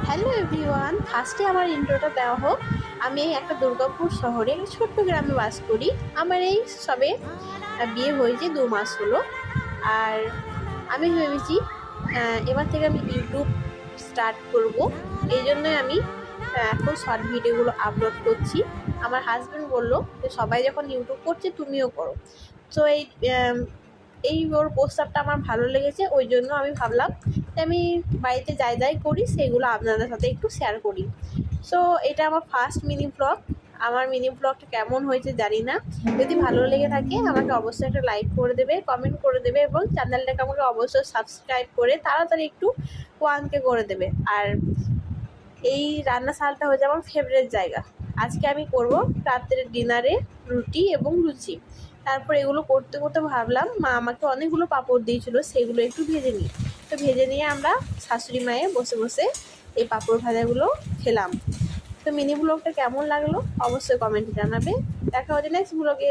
Hello everyone, ফার্স্টে আমার ইন্ট্রোটা দেওয়া হোক। আমি একটা দুর্গাপুর শহরে ছোট্ট গ্রামে বাস করি। আমার এই সবে বিয়ে হয়েছে 2 মাস হলো। আর আমি ভেবেছি এবার থেকে আমি ইউটিউব স্টার্ট করব। এই জন্যই আমি এখন শর্ট ভিডিওগুলো আপলোড করছি। আমার হাজব্যান্ড বললো যে সবাই যখন ইউটিউব করছে তুমিও করো। তো এই ওর প্রস্তাবটা আমার ভালো লেগেছে, ওই জন্য আমি ভাবলাম যে আমি বাড়িতে যাই যাই করি সেগুলো আপনাদের সাথে একটু শেয়ার করি। সো এটা আমার ফার্স্ট মিনি ব্লগ। আমার মিনি ব্লগটা কেমন হয়েছে জানি না। যদি ভালো লেগে থাকে আমাকে অবশ্যই একটা লাইক করে দেবে, কমেন্ট করে দেবে এবং চ্যানেলটাকে আমাকে অবশ্যই সাবস্ক্রাইব করে তাড়াতাড়ি একটু 1K করে দেবে। আর এই রান্নাশালটা হচ্ছে আমার ফেভারিট জায়গা। আজকে আমি করব রাত্রের ডিনারে রুটি এবং লুচি। তারপর এগুলো করতে করতে ভাবলাম মা আমাকে অনেকগুলো পাঁপড় দিয়েছিল, সেগুলো একটু ভেজে নিই। তো ভেজে নিয়ে আমরা শাশুড়ি মায়ে বসে বসে এই পাঁপড় ভাজাগুলো খেলাম। তো মিনি ব্লগটা কেমন লাগলো অবশ্যই কমেন্টে জানাবে। দেখা হচ্ছে নেক্সট ব্লগে।